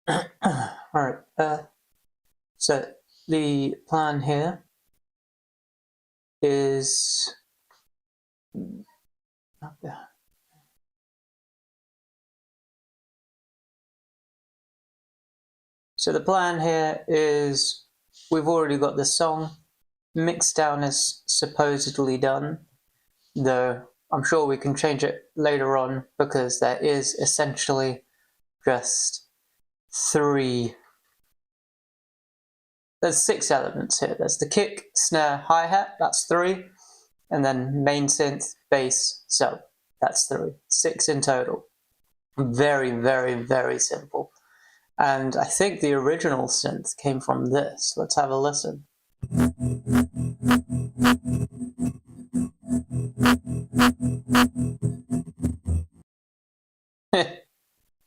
Alright, so the plan here is up there. So the plan here is we've already got the song. Mixdown is supposedly done, though I'm sure we can change it later on because there is essentially just there's 6 elements here. There's the kick, snare, hi-hat, that's 3, and then main synth, bass, sub, that's 3. 6 in total. Very, very, very simple. And I think the original synth came from this. Let's have a listen.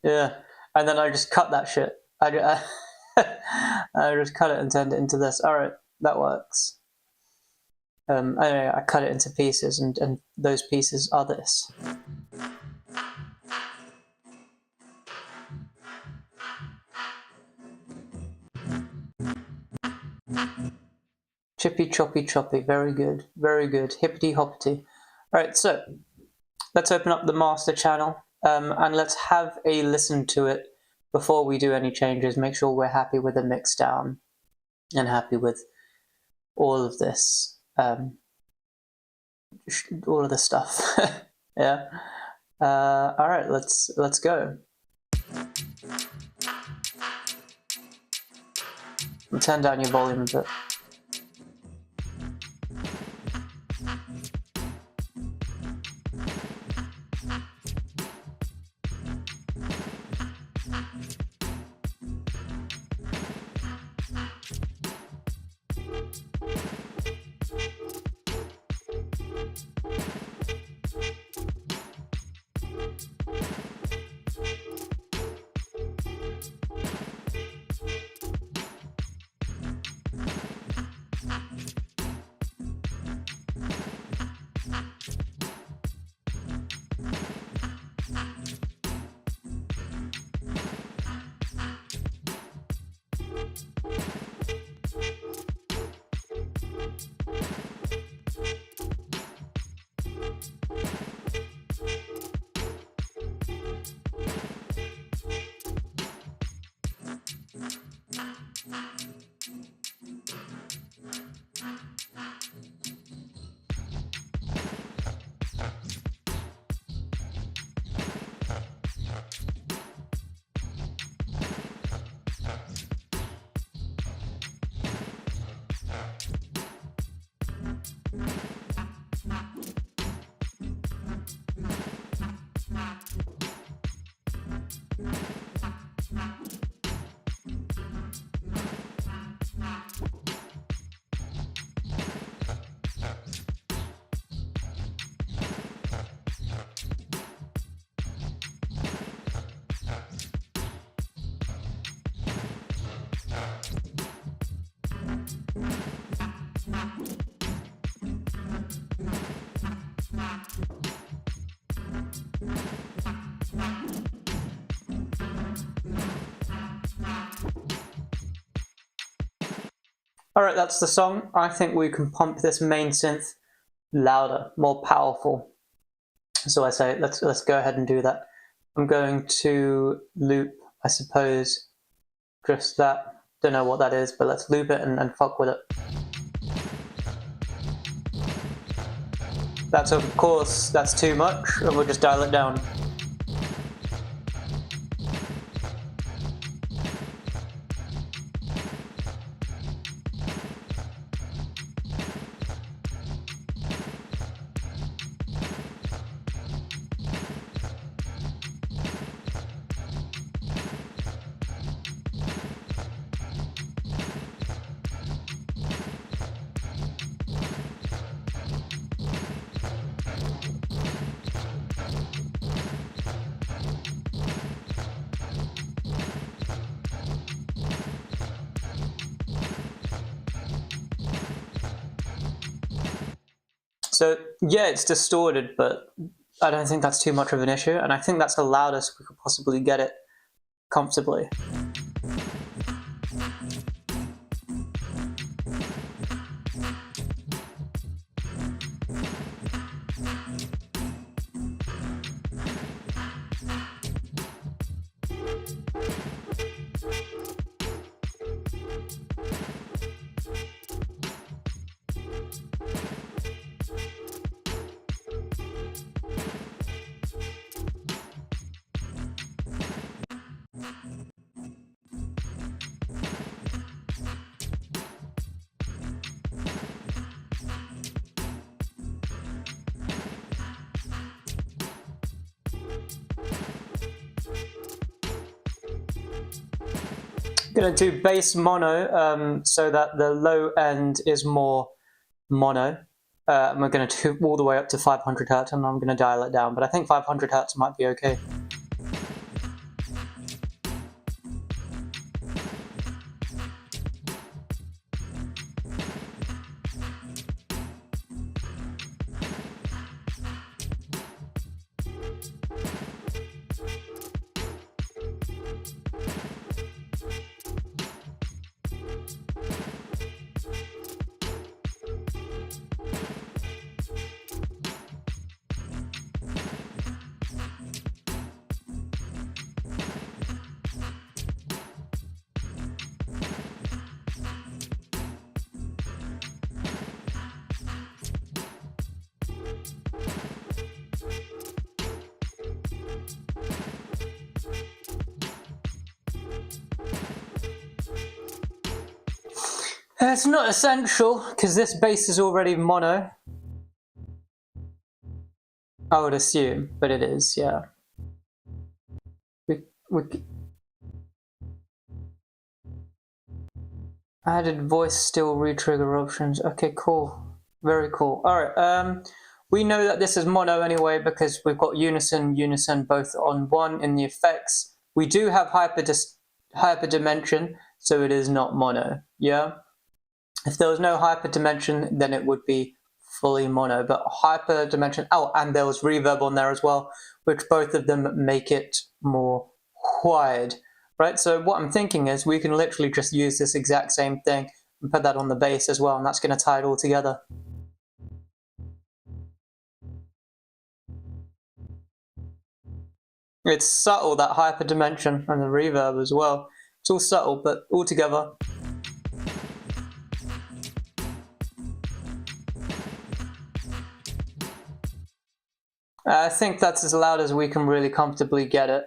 Yeah, and then I just cut that shit. I just cut it and turned it into this. Alright, that works. I cut it into pieces, and those pieces are this. Chippy, choppy, choppy. Very good. Very good. Hippity hoppity. Alright, so let's open up the master channel and let's have a listen to it before we do any changes. Make sure we're happy with the mix down and happy with all of this. All of this stuff. Yeah. Alright, let's go. Turn down your volume a bit. Alright, that's the song. I think we can pump this main synth louder, more powerful. So I say, let's go ahead and do that. I'm going to loop, I suppose, just that. Don't know what that is, but let's loop it and fuck with it. That's, of course, that's too much, and we'll just dial it down. So yeah, it's distorted, but I don't think that's too much of an issue, and I think that's the loudest we could possibly get it comfortably. Gonna do bass mono, so that the low end is more mono. And we're gonna do all the way up to 500 Hz, and I'm gonna dial it down, but I think 500 Hz might be okay. It's not essential, because this bass is already mono. I would assume, but it is, yeah. Added voice still re-trigger options. Okay, cool. Very cool. Alright, we know that this is mono anyway because we've got unison, both on 1 in the effects. We do have hyperdimension, so it is not mono, yeah? If there was no hyperdimension, then it would be fully mono, but hyperdimension, oh, and there was reverb on there as well, which both of them make it more wide, right? So what I'm thinking is we can literally just use this exact same thing and put that on the bass as well, and that's going to tie it all together. It's subtle, that hyperdimension and the reverb as well. It's all subtle, but all together. I think that's as loud as we can really comfortably get it.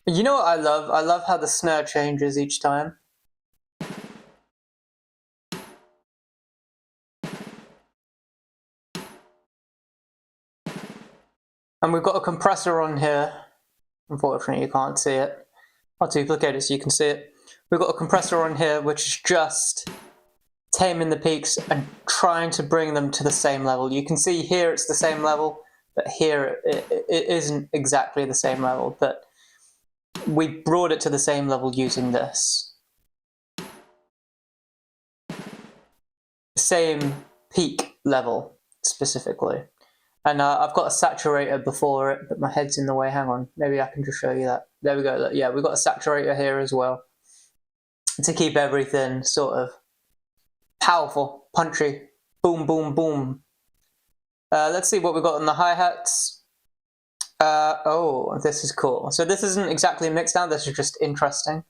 You know what I love? I love how the snare changes each time. And we've got a compressor on here. Unfortunately, you can't see it. I'll duplicate it so you can see it. We've got a compressor on here which is just taming the peaks and trying to bring them to the same level. You can see here it's the same level, but here it isn't exactly the same level. But we brought it to the same level using this. Same peak level, specifically. And I've got a saturator before it, but my head's in the way. Hang on, maybe I can just show you that. There we go. Yeah, we've got a saturator here as well to keep everything sort of powerful, punchy, boom, boom, boom. Let's see what we've got on the hi-hats. Oh, this is cool. So this isn't exactly mixed down, this is just interesting.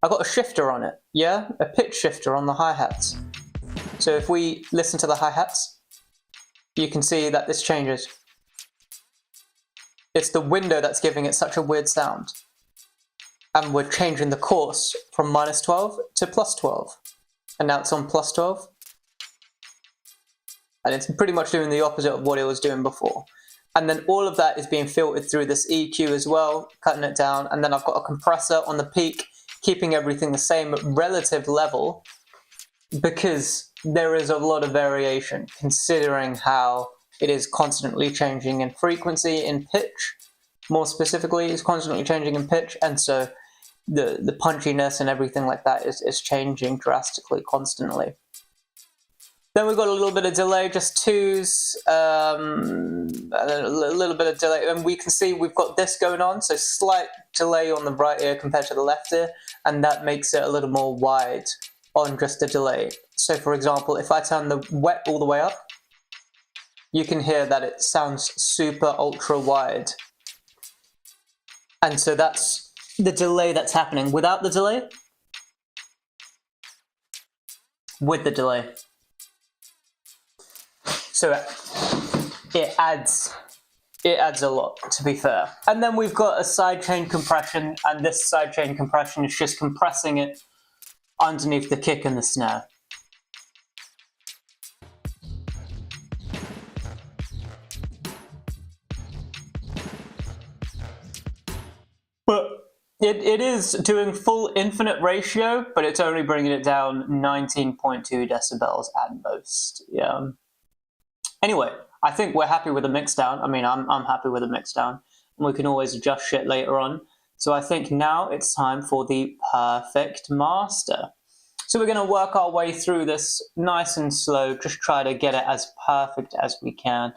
I've got a shifter on it, yeah? A pitch shifter on the hi-hats. So if we listen to the hi-hats, you can see that this changes. It's the window that's giving it such a weird sound. And we're changing the course from -12 to +12. And now it's on +12. And it's pretty much doing the opposite of what it was doing before. And then all of that is being filtered through this EQ as well, cutting it down. And then I've got a compressor on the peak, keeping everything the same relative level, because there is a lot of variation considering how it is constantly changing in frequency, in pitch. More specifically, it's constantly changing in pitch, and so the punchiness and everything like that is changing drastically, constantly. Then we've got a little bit of delay, just twos, a little bit of delay, and we can see we've got this going on, so slight delay on the right ear compared to the left ear, and that makes it a little more wide on just a delay. So for example, if I turn the wet all the way up, you can hear that it sounds super ultra wide. And so that's the delay that's happening. Without the delay, with the delay. So it adds it adds a lot, to be fair. And then we've got a sidechain compression, and this sidechain compression is just compressing it underneath the kick and the snare. But it is doing full infinite ratio, but it's only bringing it down 19.2 decibels at most. Yeah. Anyway, I think we're happy with the mixdown. I mean, I'm happy with the mixdown. And we can always adjust shit later on. So I think now it's time for the perfect master. So we're going to work our way through this nice and slow, just try to get it as perfect as we can.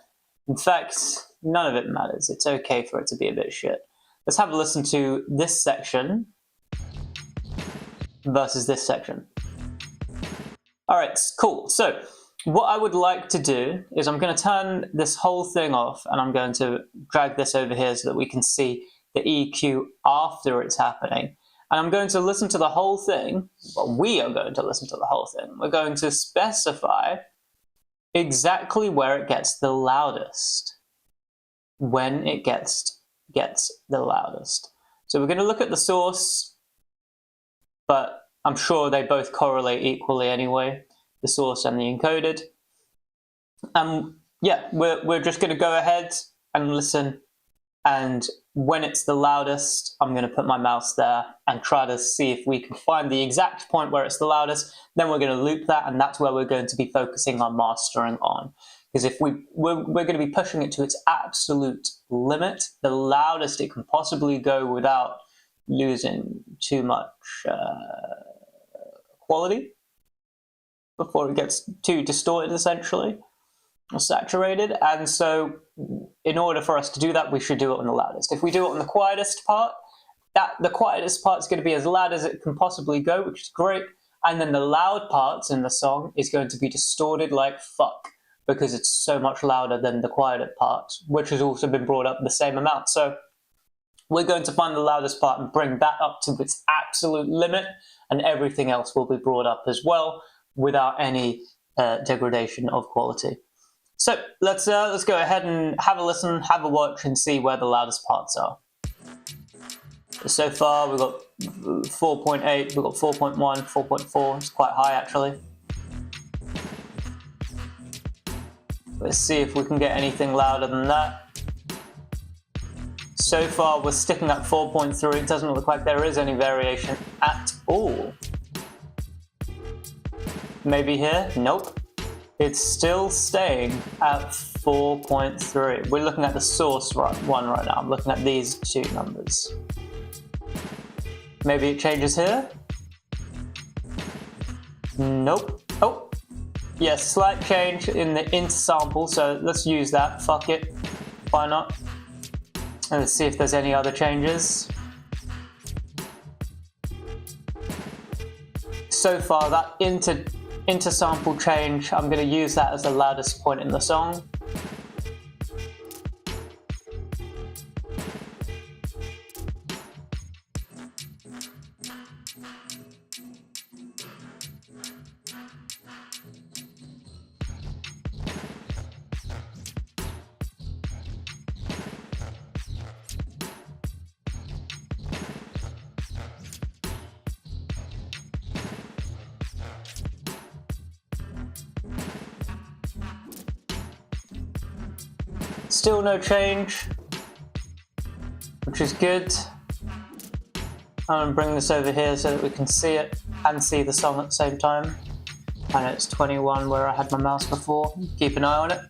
In fact, none of it matters. It's okay for it to be a bit shit. Let's have a listen to this section versus this section. All right, cool. So what I would like to do is I'm going to turn this whole thing off, and I'm going to drag this over here so that we can see the EQ after it's happening. And I'm going to listen to the whole thing. Well, we are going to listen to the whole thing. We're going to specify exactly where it gets the loudest, when it gets the loudest. So we're going to look at the source, but I'm sure they both correlate equally anyway, the source and the encoded. Yeah, we're just going to go ahead and listen, and when it's the loudest, I'm going to put my mouse there and try to see if we can find the exact point where it's the loudest. Then we're going to loop that, and that's where we're going to be focusing on mastering on. Because if we're going to be pushing it to its absolute limit, the loudest it can possibly go without losing too much quality before it gets too distorted, essentially, or saturated. And so in order for us to do that, we should do it on the loudest. If we do it on the quietest part, the quietest part is going to be as loud as it can possibly go, which is great. And then the loud parts in the song is going to be distorted like fuck, because it's so much louder than the quieter parts, which has also been brought up the same amount. So we're going to find the loudest part and bring that up to its absolute limit, and everything else will be brought up as well without any degradation of quality. So let's go ahead and have a listen, have a watch, and see where the loudest parts are. So far we've got 4.8, we've got 4.1, 4.4, it's quite high actually. Let's see if we can get anything louder than that. So far we're sticking at 4.3, it doesn't look like there is any variation at all. Maybe here? Nope. It's still staying at 4.3. We're looking at the source one right now. I'm looking at these two numbers. Maybe it changes here? Nope. Oh, yes, slight change in the intersample, so let's use that. Fuck it. Why not? And let's see if there's any other changes. So far, that intersample change, I'm going to use that as the loudest point in the song. Still no change, which is good. I'm going to bring this over here so that we can see it and see the song at the same time. I know it's 21 where I had my mouse before. Keep an eye on it.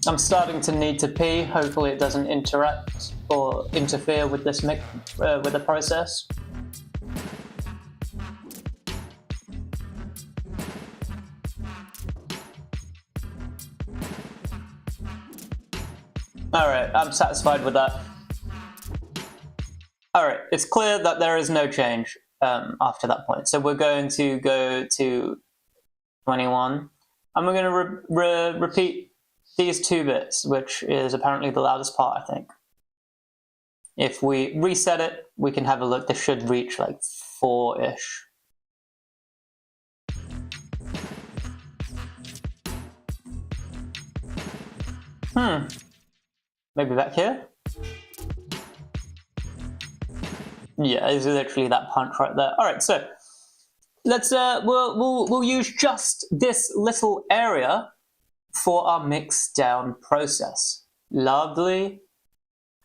I'm starting to need to pee. Hopefully it doesn't interact or interfere with this with the process. Alright, I'm satisfied with that. Alright, it's clear that there is no change after that point. So we're going to go to 21, and we're going to repeat these two bits, which is apparently the loudest part, I think. If we reset it, we can have a look. This should reach like 4-ish. Maybe back here? Yeah, it's literally that punch right there. All right, so let's we'll use just this little area for our mix down process. Lovely,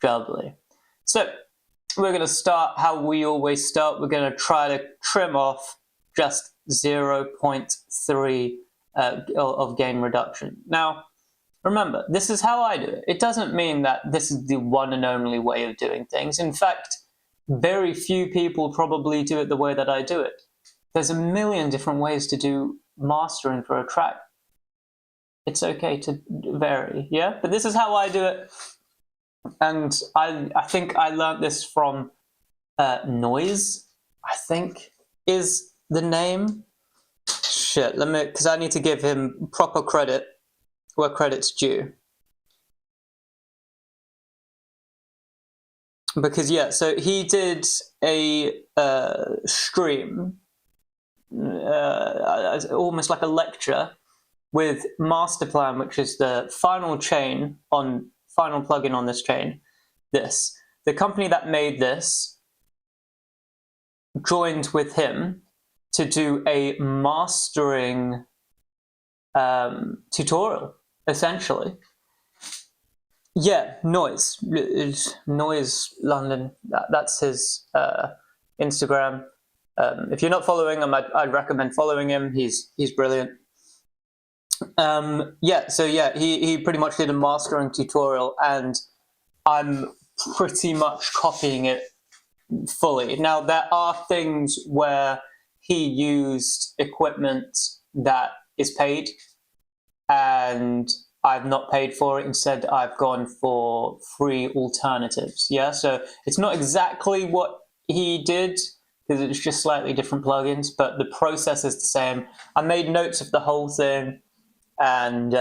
jubbly. So we're going to start how we always start. We're going to try to trim off just 0.3 of gain reduction. Now, remember, this is how I do it. It doesn't mean that this is the one and only way of doing things. In fact, very few people probably do it the way that I do it. There's a million different ways to do mastering for a track. It's okay to vary, yeah? But this is how I do it. And I think I learned this from Noise, I think is the name. Shit, because I need to give him proper credit where credit's due. Because yeah, so he did a stream, almost like a lecture, with Masterplan, which is the final plugin on this chain. The company that made this joined with him to do a mastering tutorial, essentially. Yeah, Noise London. That's his Instagram. If you're not following him, I'd recommend following him. He's brilliant. Yeah, so yeah, he pretty much did a mastering tutorial, and I'm pretty much copying it fully. Now, there are things where he used equipment that is paid, and I've not paid for it. Instead, I've gone for free alternatives. Yeah, so it's not exactly what he did, because it's just slightly different plugins, but the process is the same. I made notes of the whole thing, and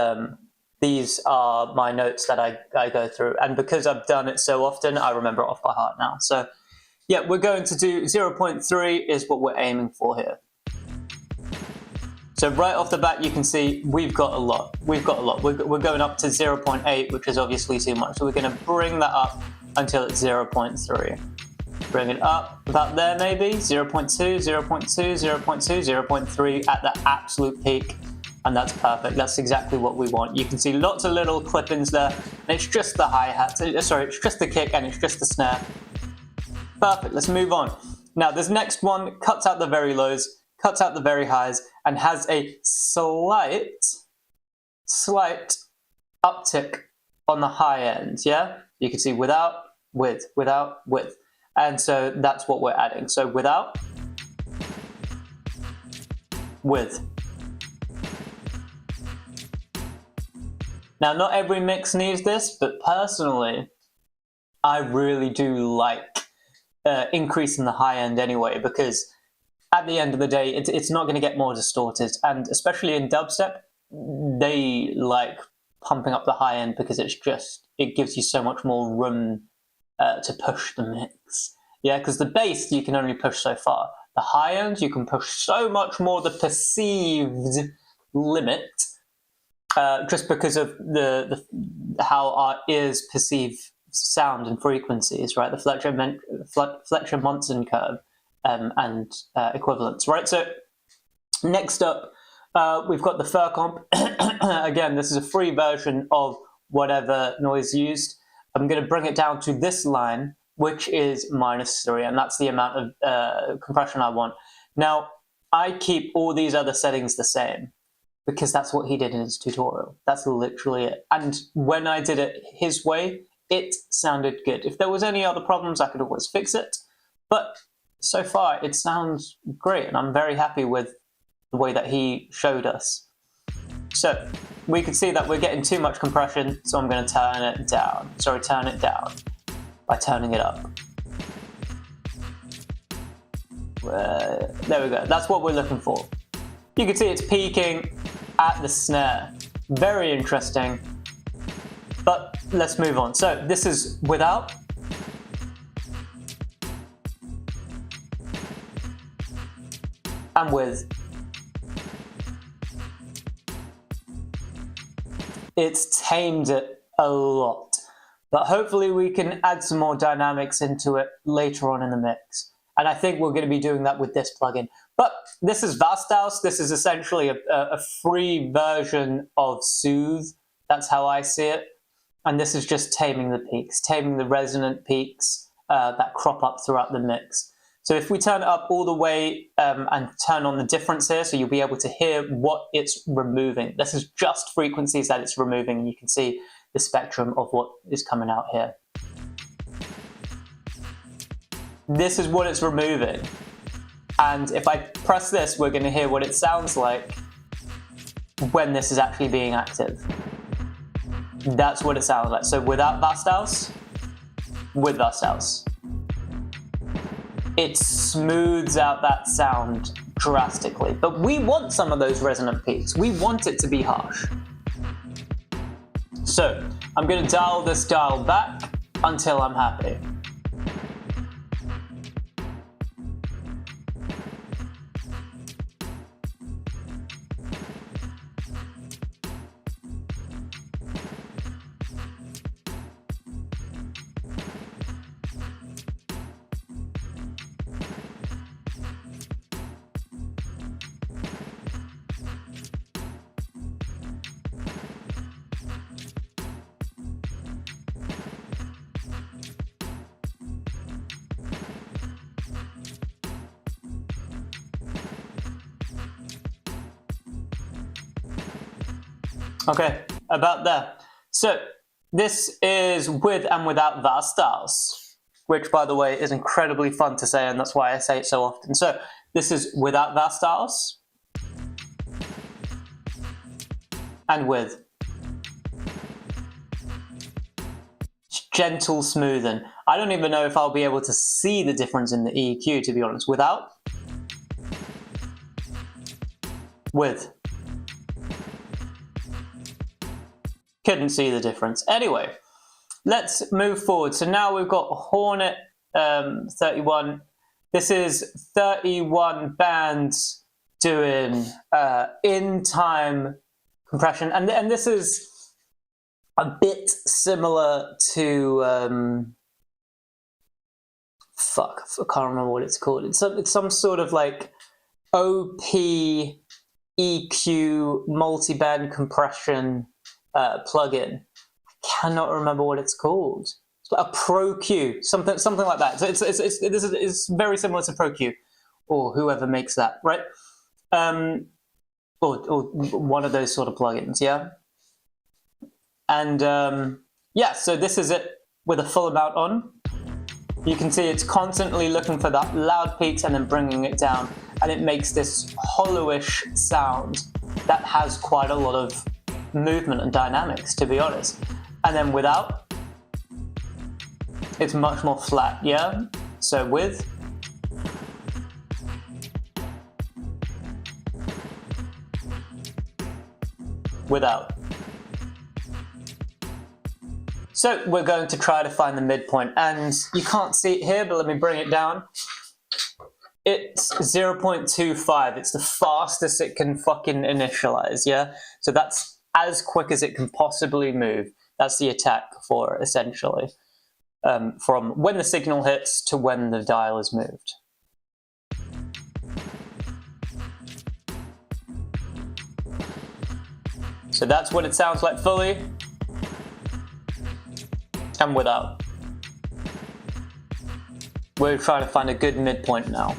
these are my notes that I go through. And because I've done it so often, I remember it off by heart now. So yeah, we're going to do 0.3 is what we're aiming for here. So right off the bat, you can see we've got a lot. We're going up to 0.8, which is obviously too much. So we're going to bring that up until it's 0.3. Bring it up about there maybe, 0.2, 0.2, 0.2, 0.3 at the absolute peak. And that's perfect. That's exactly what we want. You can see lots of little clip-ins there. And it's just the hi-hat. Sorry, it's just the kick and it's just the snare. Perfect, let's move on. Now this next one cuts out the very lows, cuts out the very highs, and has a slight uptick on the high end, yeah? You can see without, with, without, with. And so that's what we're adding. So without, with. Now, not every mix needs this, but personally, I really do like increasing the high end anyway, because at the end of the day, it's not going to get more distorted. And especially in dubstep, they like pumping up the high end because it gives you so much more room to push the mix. Yeah, because the bass, you can only push so far. The high end, you can push so much more the perceived limit, just because of how our ears perceive sound and frequencies, right? The Fletcher-Munson curve and equivalents, right? So next up, we've got the Fur Comp. Again, this is a free version of whatever Noise used. I'm going to bring it down to this line, which is -3, and that's the amount of compression I want. Now, I keep all these other settings the same, because that's what he did in his tutorial. That's literally it. And when I did it his way, it sounded good. If there was any other problems, I could always fix it. But so far, it sounds great, and I'm very happy with the way that he showed us. So we can see that we're getting too much compression, so I'm going to turn it down. Sorry, turn it down by turning it up. There we go. That's what we're looking for. You can see it's peaking at the snare. Very interesting. But let's move on. So this is without. And with. It's tamed it a lot. But hopefully we can add some more dynamics into it later on in the mix. And I think we're going to be doing that with this plugin. But this is Vasthouse. This is essentially a free version of Soothe. That's how I see it. And this is just taming the peaks, taming the resonant peaks that crop up throughout the mix. So if we turn it up all the way and turn on the difference here, so you'll be able to hear what it's removing. This is just frequencies that it's removing, and you can see the spectrum of what is coming out here. This is what it's removing. And if I press this, we're going to hear what it sounds like when this is actually being active. That's what it sounds like. So without Vasthouse, with Vasthouse, it smooths out that sound drastically. But we want some of those resonant peaks. We want it to be harsh. So I'm going to dial this dial back until I'm happy. Okay, about there. So this is with and without Vasthouse, which by the way is incredibly fun to say, and that's why I say it so often. So this is without Vasthouse and with. Gentle smoothing. I don't even know if I'll be able to see the difference in the EQ, to be honest. Without, with. Couldn't see the difference. Anyway, let's move forward. So now we've got Hornet 31. This is 31 bands doing in-time compression. And this is a bit similar to... fuck, I can't remember what it's called. It's some sort of like OP EQ multi-band compression plugin. I cannot remember what it's called. It's like a Pro Q, something like that. So it's very similar to Pro Q, or whoever makes that, right? Or one of those sort of plugins, yeah. And yeah, so this is it with a full amount on. You can see it's constantly looking for that loud peaks and then bringing it down, and it makes this hollowish sound that has quite a lot of movement and dynamics, to be honest. And then without, it's much more flat, yeah? So with, without. So we're going to try to find the midpoint, and you can't see it here, but let me bring it down. It's 0.25. It's the fastest it can fucking initialize, yeah? So that's as quick as it can possibly move. That's the attack for it, essentially. From when the signal hits to when the dial is moved. So that's what it sounds like fully and without. We're trying to find a good midpoint now.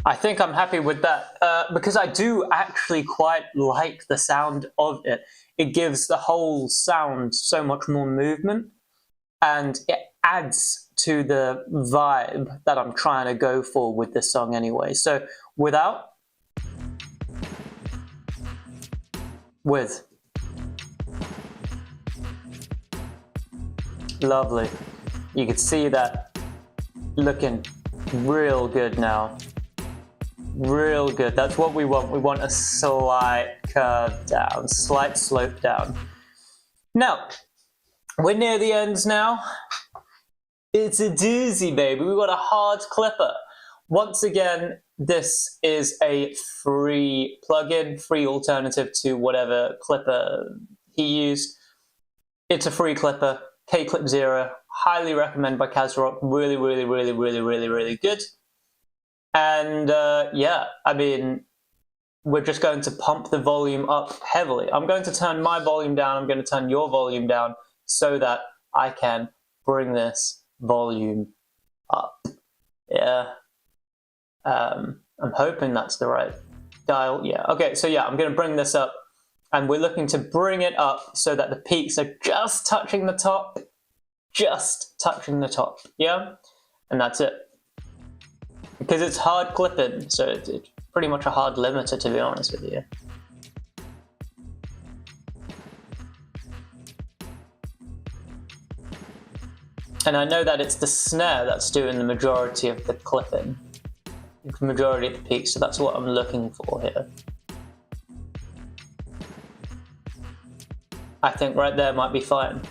I think I'm happy with that because I do actually quite like the sound of it. It gives the whole sound so much more movement, and it adds to the vibe that I'm trying to go for with this song anyway. So without, with. Lovely. You can see that looking real good now. Real good. That's what we want. We want a slight curve down, slight slope down. Now, we're near the ends now. It's a doozy, baby. We've got a hard clipper. Once again, this is a free plugin, free alternative to whatever clipper he used. It's a free clipper, K-Clip 0. Highly recommend by Kazrock. Really, really, really, really, really, really good. And yeah, I mean, we're just going to pump the volume up heavily. I'm going to turn my volume down. I'm going to turn your volume down so that I can bring this volume up. Yeah. I'm hoping that's the right dial. Yeah. Okay, so yeah, I'm going to bring this up, and we're looking to bring it up so that the peaks are just touching the top. Just touching the top. Yeah? And that's it. Because it's hard clipping, so it's pretty much a hard limiter, to be honest with you. And I know that it's the snare that's doing the majority of the clipping, the majority of the peaks, so that's what I'm looking for here. I think right there might be fine.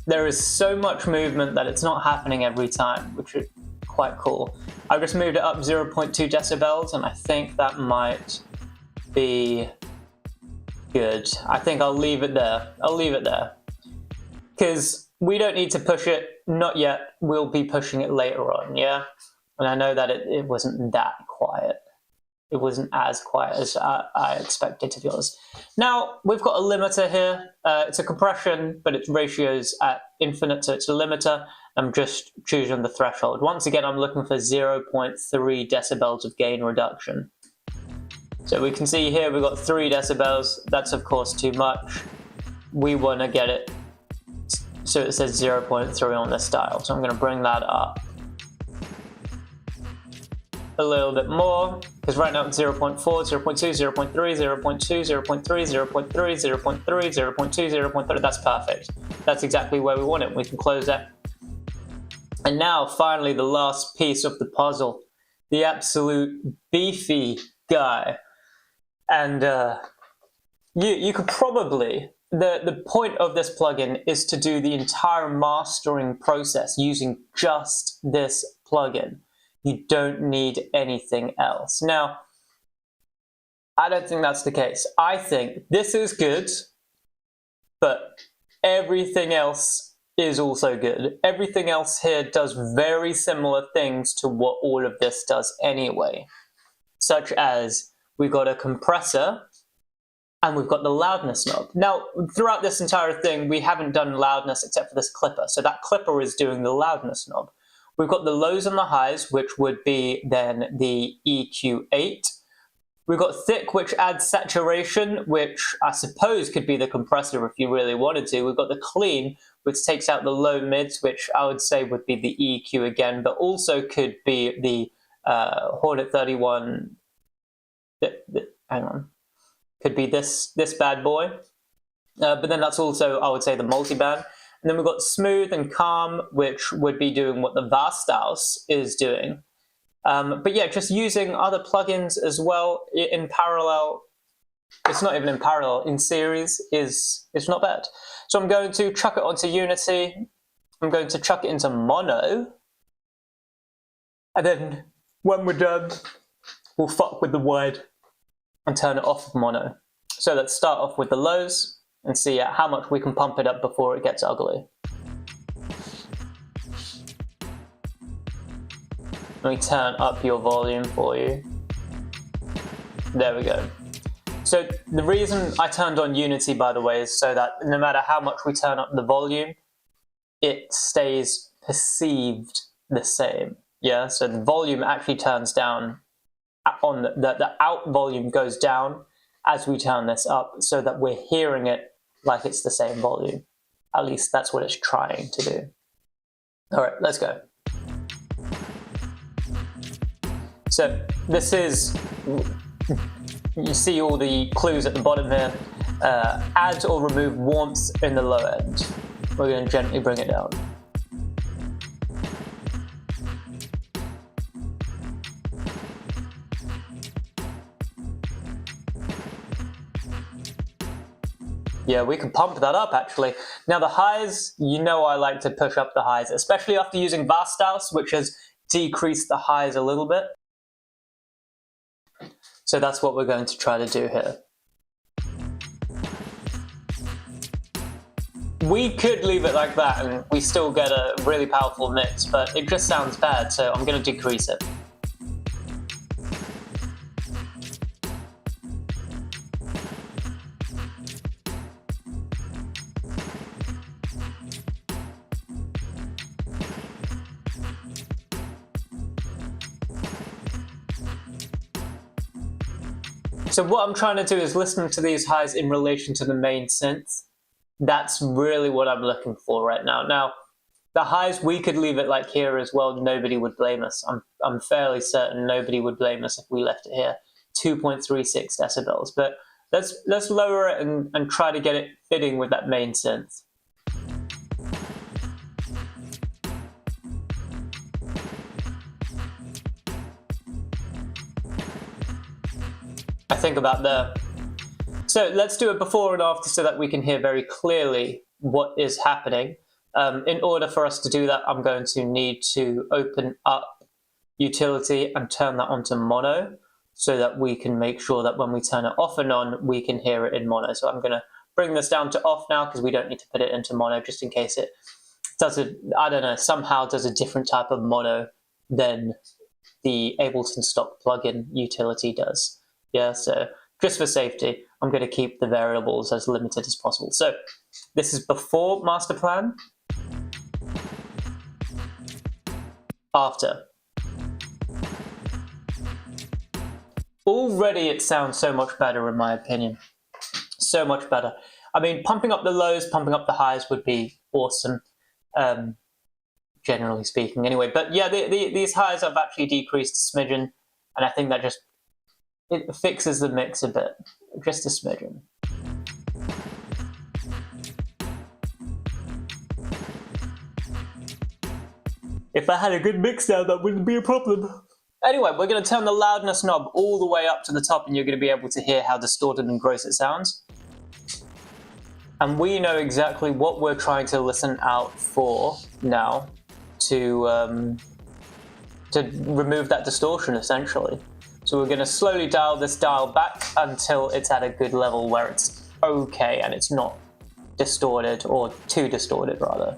There is so much movement that it's not happening every time, which is quite cool. I've just moved it up 0.2 decibels, and I think that might be good. I think I'll leave it there. I'll leave it there. Because we don't need to push it, not yet. We'll be pushing it later on, yeah? And I know that it wasn't that quiet. It wasn't as quiet as I expected, to be honest. Now, we've got a limiter here. It's a compression, but its ratio's at infinite, so it's a limiter. I'm just choosing the threshold. Once again, I'm looking for 0.3 decibels of gain reduction. So we can see here we've got 3 decibels. That's, of course, too much. We want to get it so it says 0.3 on this dial. So I'm going to bring that up a little bit more, because right now it's 0.4, 0.2, 0.3, 0.2, 0.3, 0.3, 0.3, 0.2, 0.3. That's perfect. That's exactly where we want it. We can close that. And now, finally, the last piece of the puzzle, the absolute beefy guy. And you could probably, the point of this plugin is to do the entire mastering process using just this plugin. You don't need anything else. Now, I don't think that's the case. I think this is good, but everything else is also good. Everything else here does very similar things to what all of this does anyway, such as we've got a compressor and we've got the loudness knob. Now, throughout this entire thing, we haven't done loudness except for this clipper. So that clipper is doing the loudness knob. We've got the lows and the highs, which would be then the EQ8. We've got thick, which adds saturation, which I suppose could be the compressor if you really wanted to. We've got the clean, which takes out the low mids, which I would say would be the EQ again, but also could be the Hornet 31. Hang on. Could be this bad boy. But then that's also, I would say, the multiband. And then we've got smooth and calm, which would be doing what the Vasthaus is doing. But yeah, just using other plugins as well in parallel. It's not even in parallel, in series is not bad. So I'm going to chuck it onto Unity. I'm going to chuck it into mono. And then when we're done, we'll fuck with the wide and turn it off of mono. So let's start off with the lows and see how much we can pump it up before it gets ugly. Let me turn up your volume for you. There we go. So the reason I turned on Unity, by the way, is so that no matter how much we turn up the volume, it stays perceived the same. Yeah, so the volume actually turns down on the out volume goes down as we turn this up so that we're hearing it like it's the same volume. At least that's what it's trying to do. All right, let's go. So this is, you see all the clues at the bottom here. Add or remove warmth in the low end. We're going to gently bring it down. Yeah, we could pump that up, actually. Now, the highs, you know I like to push up the highs, especially after using Vasthouse, which has decreased the highs a little bit. So that's what we're going to try to do here. We could leave it like that and we still get a really powerful mix, but it just sounds bad, so I'm going to decrease it. So what I'm trying to do is listen to these highs in relation to the main synth. That's really what I'm looking for right now. Now, the highs, we could leave it like here as well. Nobody would blame us. I'm fairly certain nobody would blame us if we left it here. 2.36 decibels. But let's lower it and try to get it fitting with that main synth. I think about there. So let's do a before and after so that we can hear very clearly what is happening. In order for us to do that, I'm going to need to open up utility and turn that onto mono so that we can make sure that when we turn it off and on, we can hear it in mono. So I'm going to bring this down to off now because we don't need to put it into mono just in case it does a, I don't know, somehow does a different type of mono than the Ableton stock plugin utility does. Yeah, so just for safety, I'm going to keep the variables as limited as possible. So this is before master plan, after. Already it sounds so much better in my opinion. So much better. I mean, pumping up the lows, pumping up the highs would be awesome, generally speaking anyway. But yeah, these highs have actually decreased a smidgen, and I think that just it fixes the mix a bit, just a smidgen. If I had a good mix now, that wouldn't be a problem. Anyway, we're going to turn the loudness knob all the way up to the top and you're going to be able to hear how distorted and gross it sounds. And we know exactly what we're trying to listen out for now to remove that distortion, essentially. So we're going to slowly dial this dial back until it's at a good level where it's okay and it's not distorted, or too distorted rather.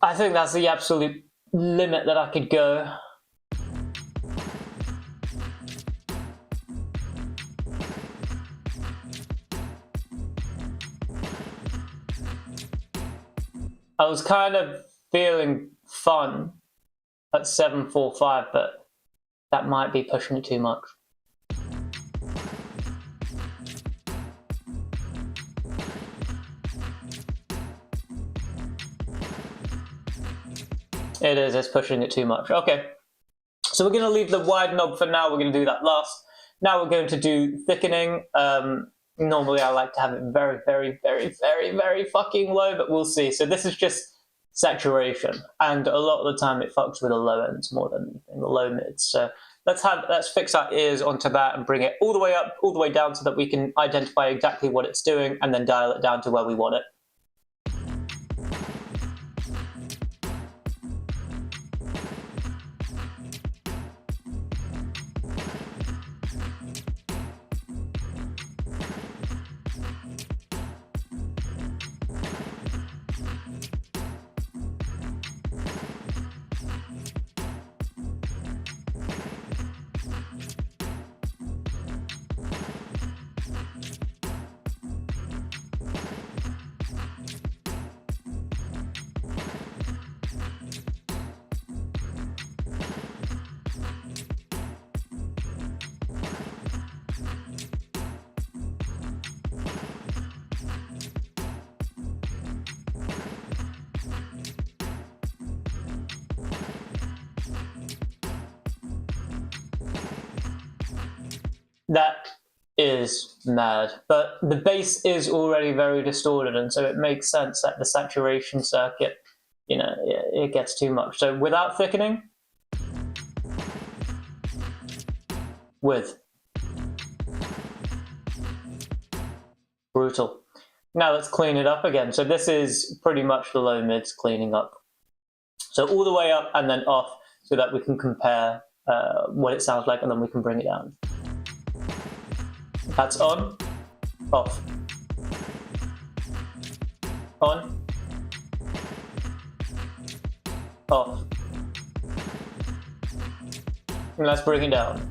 I think that's the absolute limit that I could go. I was kind of feeling fun at 745, but that might be pushing it too much. It is, it's pushing it too much. Okay, so we're going to leave the wide knob for now. We're going to do that last. Now we're going to do thickening. Normally I like to have it very, very, very, very, very fucking low, but we'll see. So this is just saturation, and a lot of the time it fucks with the low ends more than anything, the low mids. So let's fix our ears onto that and bring it all the way up, all the way down, so that we can identify exactly what it's doing, and then dial it down to where we want it. That is mad, but the bass is already very distorted, and so it makes sense that the saturation circuit, you know, it gets too much. So without thickening, with. Brutal. Now let's clean it up again. So this is pretty much the low mids cleaning up. So all the way up and then off, so that we can compare what it sounds like, and then we can bring it down. That's on, off, on, off. And let's bring it down.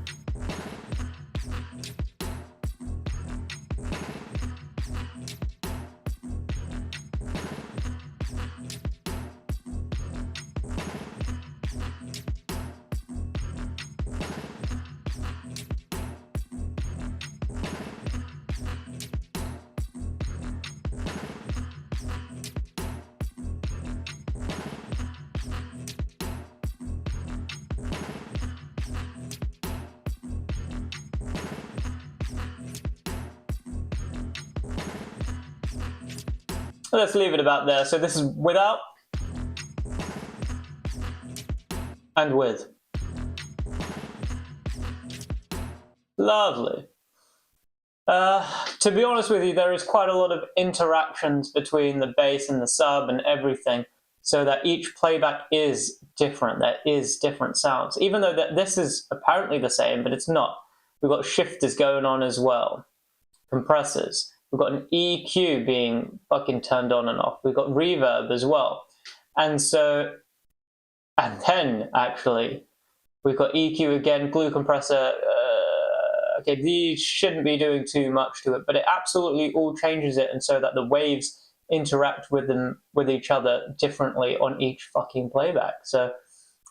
Let's leave it about there. So this is without and with. Lovely. To be honest with you, there is quite a lot of interactions between the bass and the sub and everything, so that each playback is different. There is different sounds, even though this is apparently the same, but it's not. We've got shifters going on as well, compressors. We've got an EQ being fucking turned on and off. We've got reverb as well. And so, and then actually, we've got EQ again, glue compressor. Okay, these shouldn't be doing too much to it, but it absolutely all changes it, and so that the waves interact with each other differently on each fucking playback. So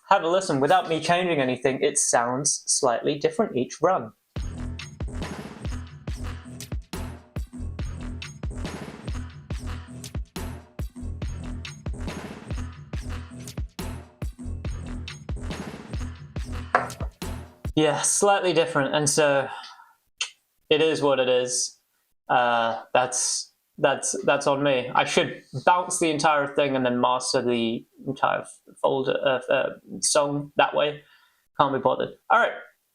have a listen. Without me changing anything, it sounds slightly different each run. Yeah, slightly different, and so it is what it is. That's on me. I should bounce the entire thing and then master the entire folder song that way. Can't be bothered. All right,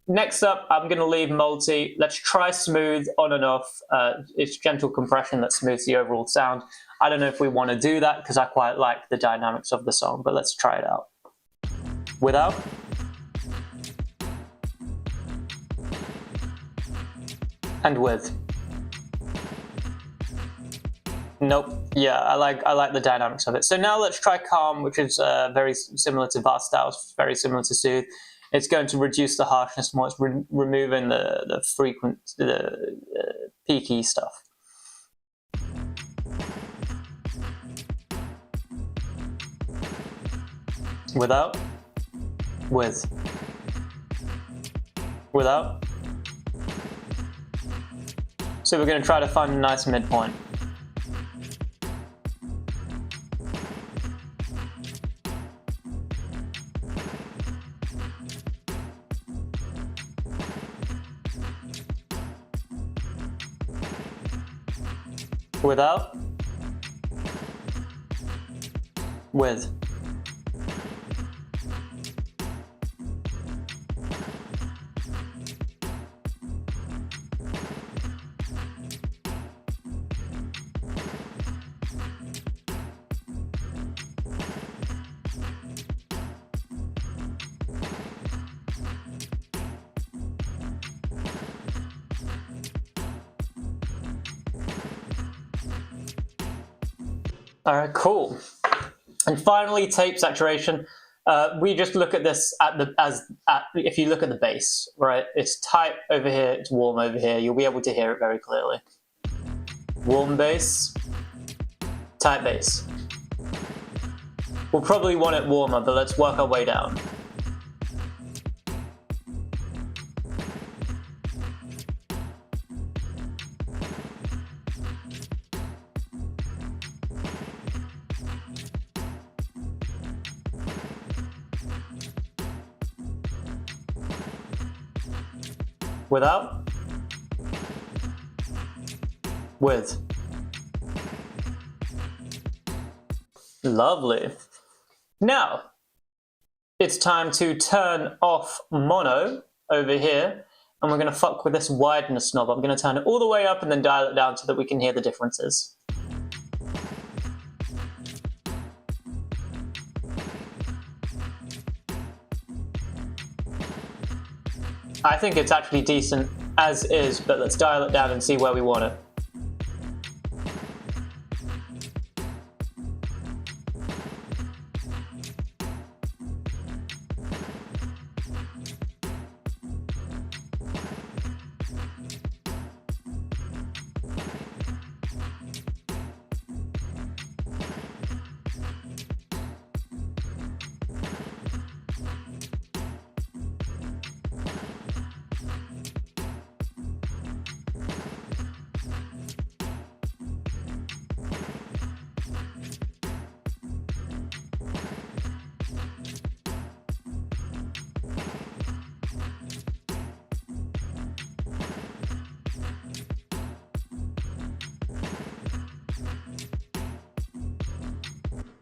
next up, I'm going to leave multi. Let's try smooth on and off. It's gentle compression that smooths the overall sound. I don't know if we want to do that because I quite like the dynamics of the song, but let's try it out. Without. And with. Nope. Yeah, I like the dynamics of it. So now let's try calm, which is very similar to vast styles, very similar to soothe. It's going to reduce the harshness more. It's removing the frequent, the peaky stuff. Without. With. Without. So we're going to try to find a nice midpoint. Without. With. All right, cool. And finally, tape saturation. We just look at this if you look at the bass, right? It's tight over here, it's warm over here. You'll be able to hear it very clearly. Warm bass, tight bass. We'll probably want it warmer, but let's work our way down. Without. With. Lovely. Now, it's time to turn off mono over here, and we're going to fuck with this wideness knob. I'm going to turn it all the way up and then dial it down so that we can hear the differences. I think it's actually decent as is, but let's dial it down and see where we want it.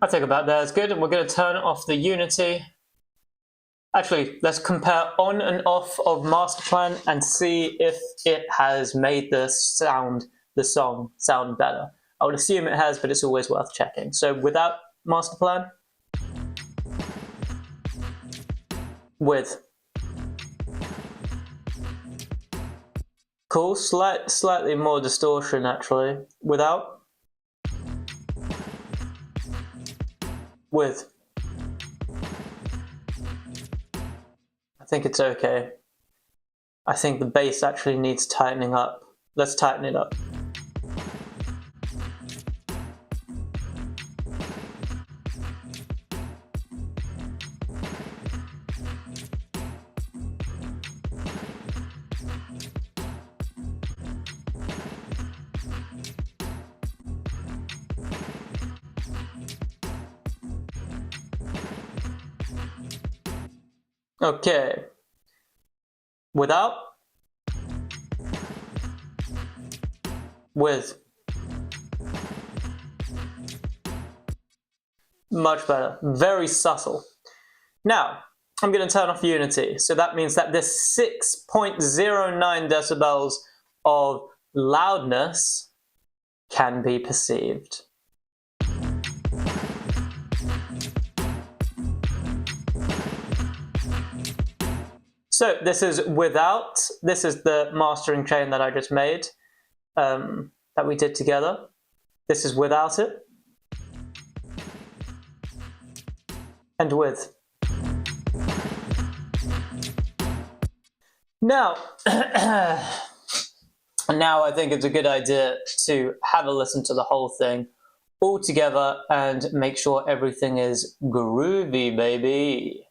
I think about that is good, and we're going to turn off the unity. Actually, let's compare on and off of master plan and see if it has made the song sound better. I would assume it has, but it's always worth checking. So without master plan, with. Cool, slightly more distortion actually. Without. With. I think it's okay. I think the bass actually needs tightening up. Let's tighten it up. Okay. Without. With. Much better. Very subtle. Now, I'm going to turn off unity. So that means that this 6.09 decibels of loudness can be perceived. So this is without, this is the mastering chain that I just made, that we did together. This is without it. And with. Now, now I think it's a good idea to have a listen to the whole thing all together and make sure everything is groovy, baby.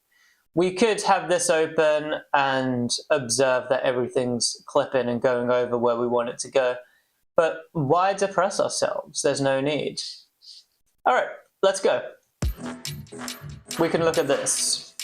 We could have this open and observe that everything's clipping and going over where we want it to go. But why depress ourselves? There's no need. All right, let's go. We can look at this.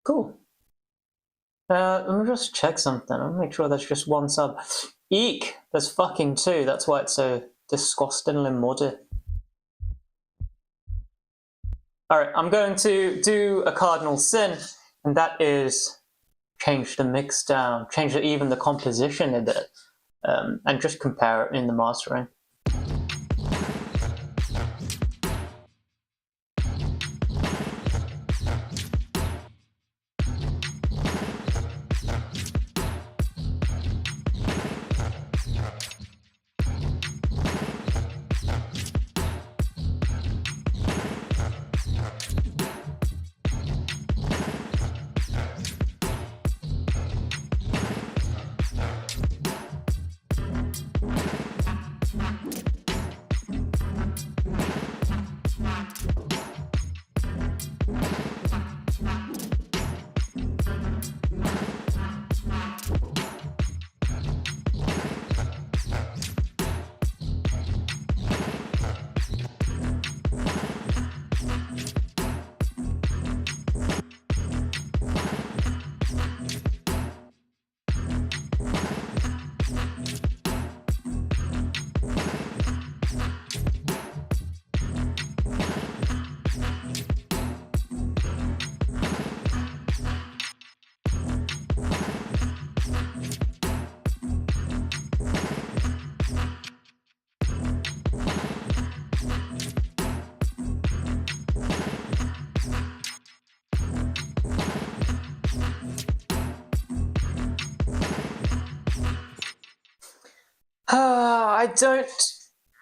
Cool. Let me just check something. I'll make sure that's just one sub. Eek! There's fucking two. That's why it's so disgustingly muddy. Alright, I'm going to do a cardinal sin, and that is change the mix down, change even the composition a bit, and just compare it in the mastering. I don't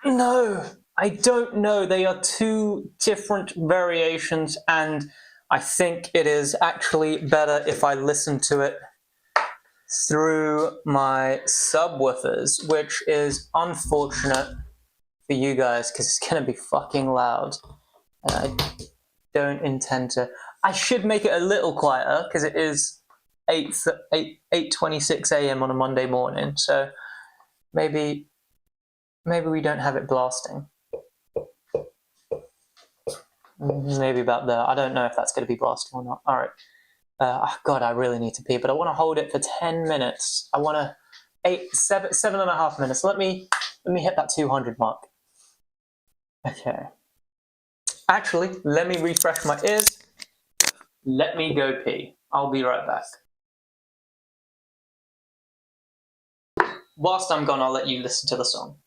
know. I don't know. They are two different variations, and I think it is actually better if I listen to it through my subwoofers, which is unfortunate for you guys because it's going to be fucking loud. And I don't intend to. I should make it a little quieter because it is 8:26 a.m. on a Monday morning, so maybe we don't have it blasting. Maybe about there. I don't know if that's going to be blasting or not. All right. God, I really need to pee, but I want to hold it for 10 minutes. I want to 7.5 minutes. Let me hit that 200 mark. Okay. Actually, let me refresh my ears. Let me go pee. I'll be right back. Whilst I'm gone, I'll let you listen to the song.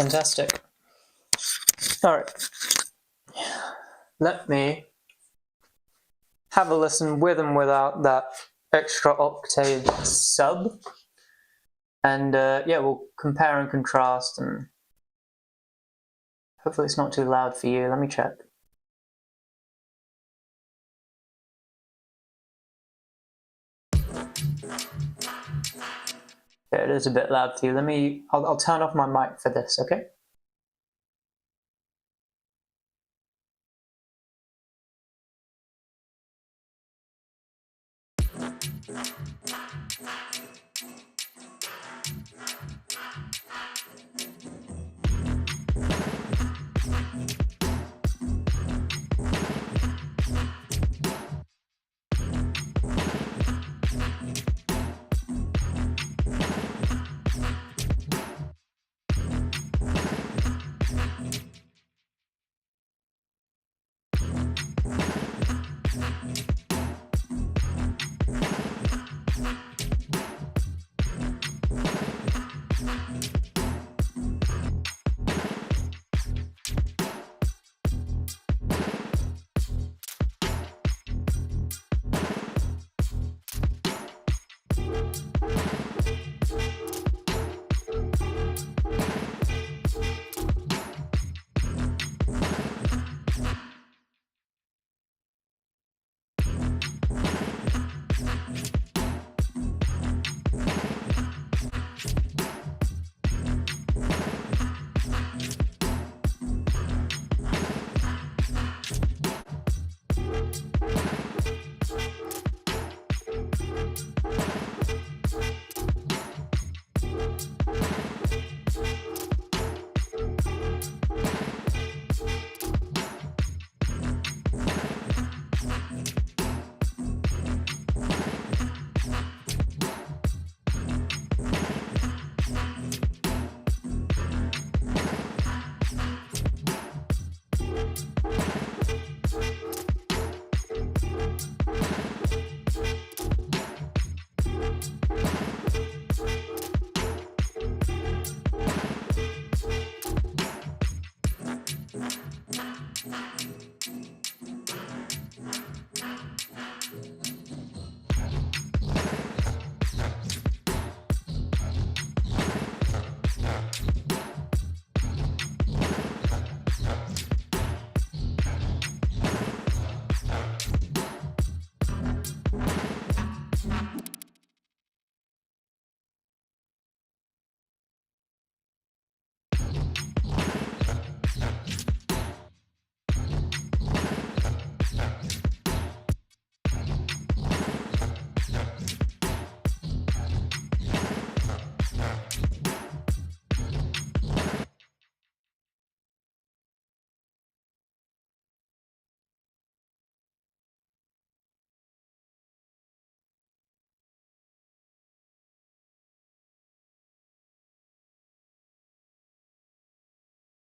Fantastic. Alright. Let me have a listen with and without that extra octave sub. And yeah, we'll compare and contrast, and hopefully it's not too loud for you. Let me check. Yeah, it is a bit loud for you. I'll turn off my mic for this, okay?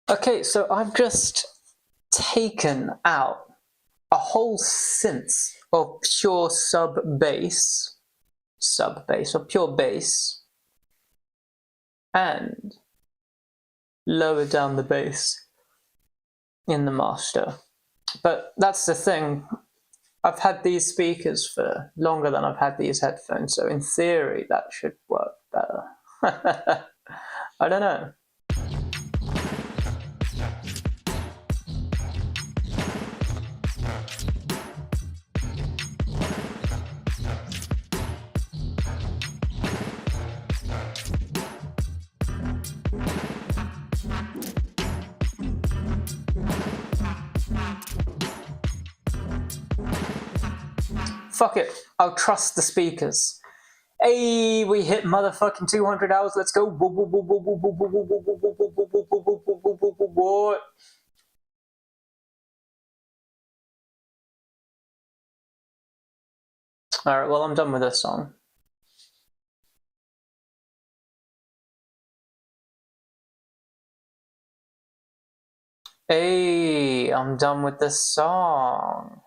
Okay, so I've just taken out a whole synth of pure sub-bass, or pure bass, and lowered down the bass in the master. But that's the thing, I've had these speakers for longer than I've had these headphones, so in theory that should work better. I don't know. Fuck it, I'll trust the speakers. Hey, we hit motherfucking 200 hours, let's go. What? Alright, well, I'm done with this song. Hey, I'm done with this song.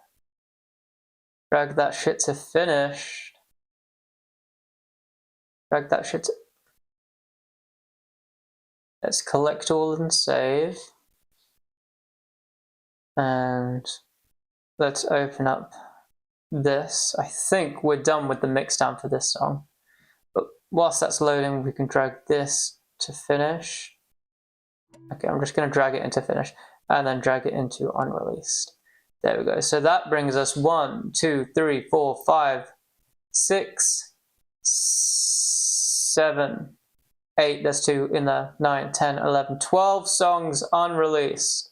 Drag that shit to finish. Drag that shit to... Let's collect all and save. And let's open up this. I think we're done with the mixdown for this song. But whilst that's loading, we can drag this to finish. Okay, I'm just going to drag it into finish and then drag it into unreleased. There we go. So that brings us 1, 2, 3, 4, 5, 6, 7, 8, there's 2 in there, 9, 10, 11, 12 songs unreleased.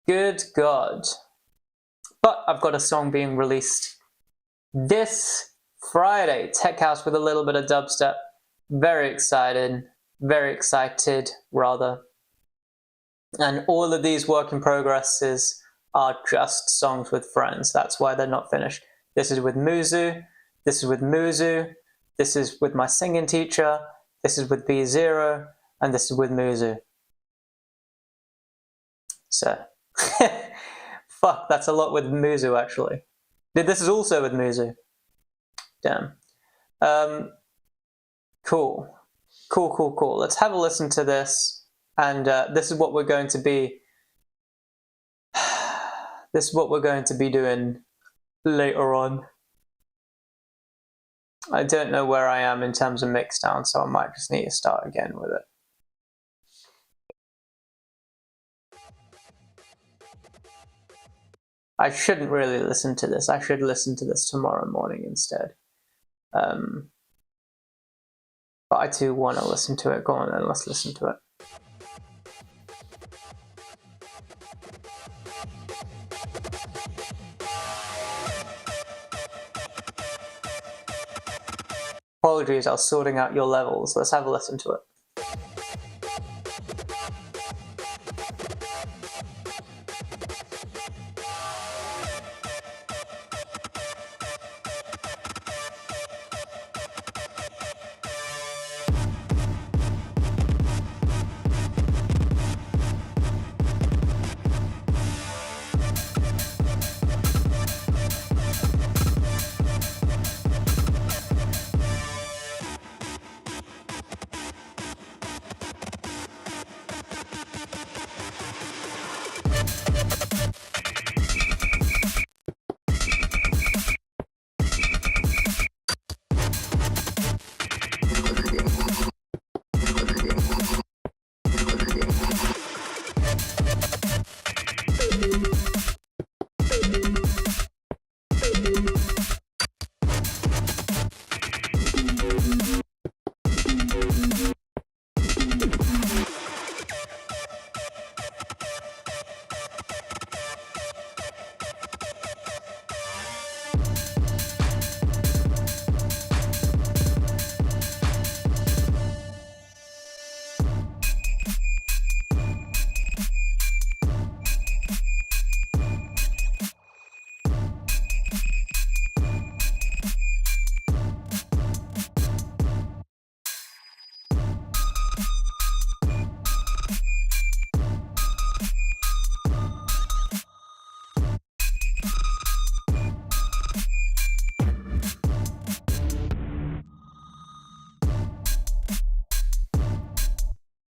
Good God. But I've got a song being released this Friday, Tech House with a little bit of dubstep. Very excited rather. And all of these work in progresses are just songs with friends. That's why they're not finished. This is with Muzu, this is with Muzu, this is with my singing teacher, this is with B0, and this is with Muzu. So, fuck, that's a lot with Muzu actually. This is also with Muzu. Damn. Cool. Let's have a listen to this, and this is what we're going to be. This is what we're going to be doing later on. I don't know where I am in terms of mixdown, so I might just need to start again with it. I shouldn't really listen to this. I should listen to this tomorrow morning instead. But I too want to listen to it. Go on then, let's listen to it. Apologies, I was sorting out your levels. Let's have a listen to it.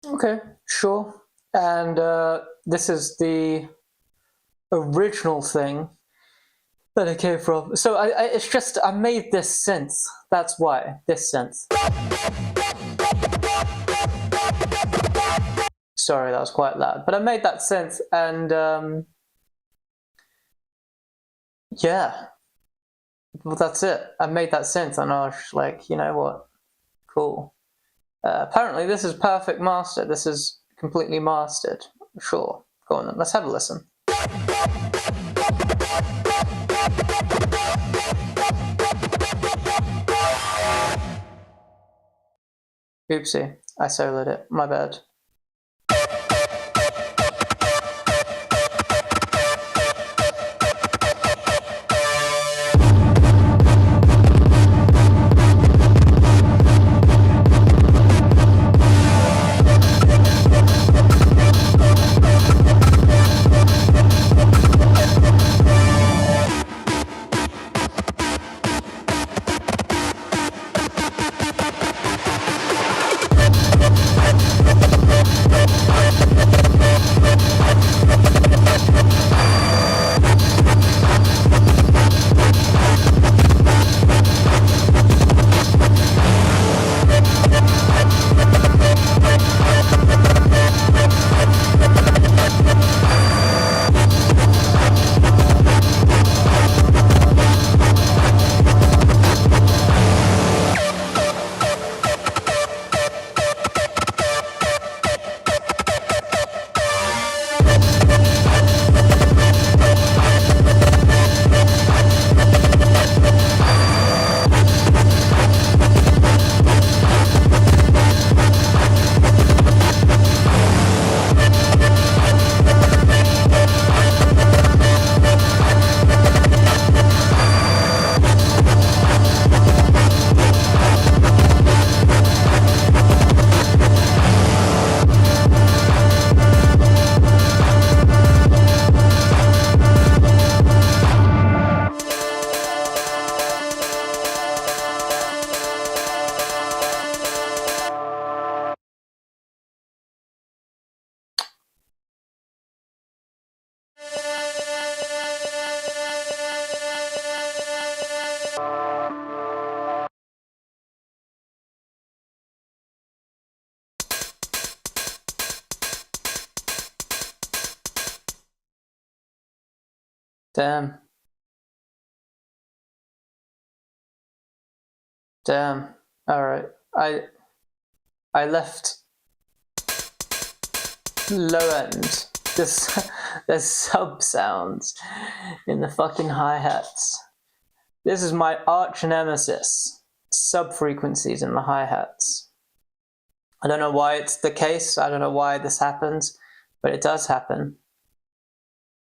Okay, sure. And this is the original thing that it came from. So it's just, I made this synth. That's why, this synth. Sorry, that was quite loud. But I made that synth and yeah. Well, that's it. I made that synth and I was like, you know what? Cool. Apparently this is perfect mastered. This is completely mastered. Sure. Go on then. Let's have a listen. Oopsie. I soloed it. My bad. Damn. Damn. Alright. I left low end. There's sub sounds in the fucking hi-hats. This is my arch nemesis. Sub frequencies in the hi-hats. I don't know why it's the case. I don't know why this happens, but it does happen.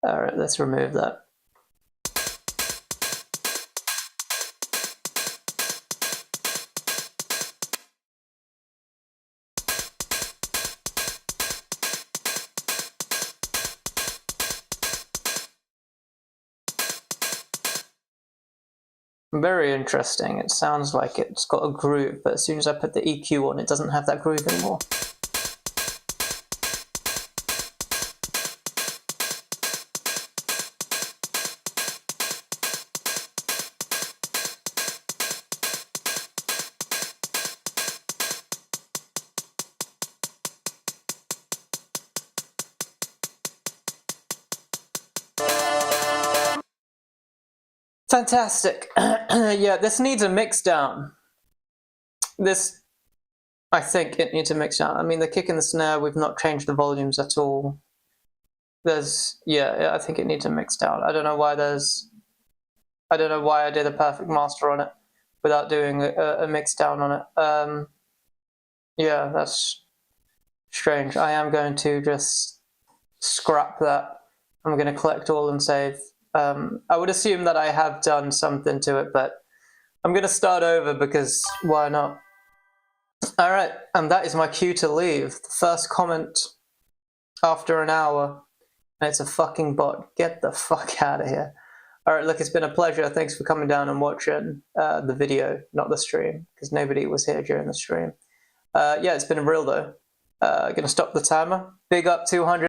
Alright, let's remove that. Very interesting. It sounds like it's got a groove, but as soon as I put the EQ on, it doesn't have that groove anymore. Fantastic. Yeah, this needs a mix down. I think it needs a mix down. I mean, the kick and the snare, we've not changed the volumes at all. Yeah, I think it needs a mix down. I don't know why I did a perfect master on it without doing a mix down on it. Yeah, that's strange. I am going to just scrap that. I'm going to collect all and save. I would assume that I have done something to it, but I'm going to start over because why not? Alright, and that is my cue to leave. The first comment after an hour, and it's a fucking bot. Get the fuck out of here. Alright, look, it's been a pleasure. Thanks for coming down and watching the video, not the stream, because nobody was here during the stream. Yeah, it's been real though. Gonna stop the timer. Big up 200.